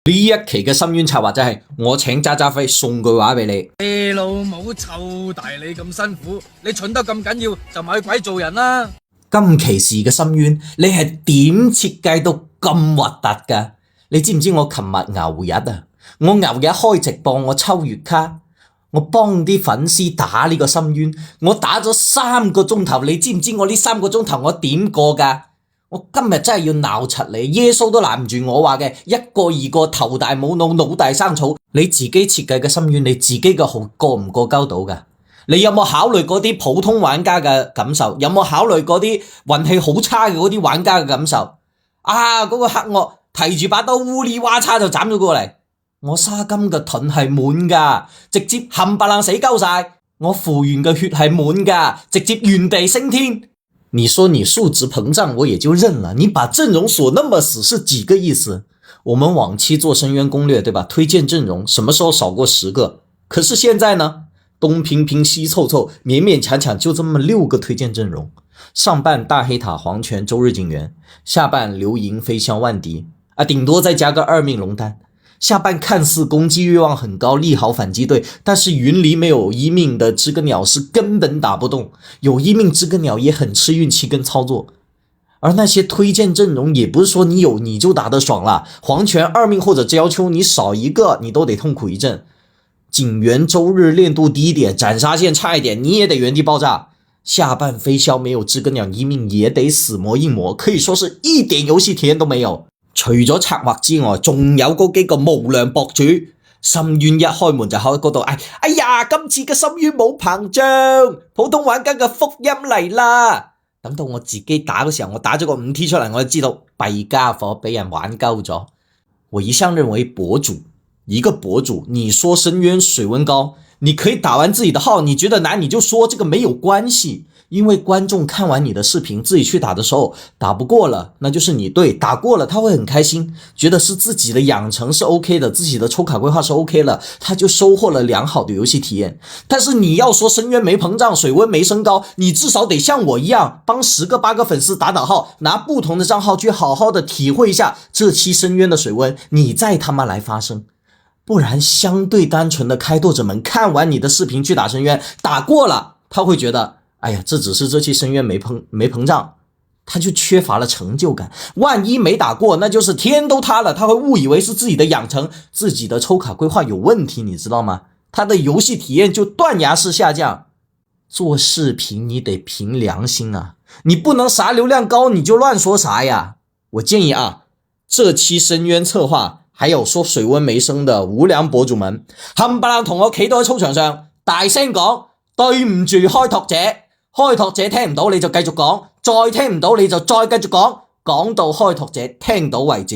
呢一期嘅深淵策劃就係我請渣渣輝送句話俾你。你老母臭大你咁辛苦，你蠢得咁緊要就咪去鬼做人啦！今期事嘅深淵，你係點設計到咁核突㗎？你知唔知我琴日牛日啊？我牛日開直播，我抽月卡，我幫啲粉絲打呢個深淵，我打咗3個鐘頭，你知唔知我呢3個鐘頭我點過㗎？我今日真係要鬧柒你，耶穌都攔唔住我話嘅，一個二個頭大冇腦，腦大生草。你自己設計嘅深淵，你自己嘅號過唔過鳩到㗎？你有冇考慮嗰啲普通玩家嘅感受？有冇考慮嗰啲運氣好差嘅嗰啲玩家嘅感受？嗰個黑惡提住把刀烏哩哇叉就斬咗過嚟，我沙金嘅盾係滿㗎，直接冚唪唥死鳩晒。我復原嘅血係滿㗎，直接原地升天。你說你數值膨脹我也就認了，你把陣容鎖那麼死是幾個意思？我們往期做深淵攻略對吧，推薦陣容什麼時候少過10個？可是現在呢，東拼拼西湊湊，勉勉強強就這麼6個推薦陣容，上半大黑塔黃泉周日警員，下半流銀飛霄萬敵頂多再加個2命龍丹，下半看似攻擊欲望很高，利好反擊隊，但是雲裡沒有1命的知更鳥是根本打不動，有1命知更鳥也很吃運氣跟操作。而那些推薦陣容也不是說你有你就打得爽了，黃泉2命或者焦丘你少一個你都得痛苦一陣，警員周日練度低一點，斬殺線差一點你也得原地爆炸，下半飛霄沒有知更鳥1命也得死磨硬磨，可以說是一點遊戲體驗都沒有。除咗策劃之外，仲有嗰幾個無良博主，深淵一開門就喺嗰度哎呀，今次嘅深淵冇膨脹，普通玩家嘅福音嚟啦。等到我自己打嘅時候，我打咗個5T 出嚟，我就知道弊家伙俾人玩鳩咗。我一向認為博主，一個博主，你說深淵水溫高，你可以打完自己的號，你覺得難你就說，這個沒有關係。因為觀眾看完你的視頻自己去打的時候打不過了，那就是你對，打過了他會很開心，覺得是自己的養成是 OK 的，自己的抽卡規劃是 OK 了，他就收穫了良好的遊戲體驗。但是你要說深淵沒膨脹，水溫沒升高，你至少得像我一樣幫10個8個粉絲打號，拿不同的賬號去好好的體會一下這期深淵的水溫，你再他媽來發聲。不然相對單純的開拓者們看完你的視頻去打深淵，打過了他會覺得哎呀，這只是這期深淵沒膨脹，他就缺乏了成就感。萬一沒打過，那就是天都塌了，他會誤以為是自己的養成，自己的抽卡規劃有問題，你知道嗎？他的遊戲體驗就斷崖式下降。做視頻你得憑良心啊，你不能啥流量高你就亂說啥呀。我建議啊，這期深淵策劃還有說水溫沒升的無良博主們，冚唪唥同我企到喺操場上大聲講，對唔住開拓者。開拓者聽唔到你就繼續講，再聽唔到你就再繼續講，講到開拓者聽到為止。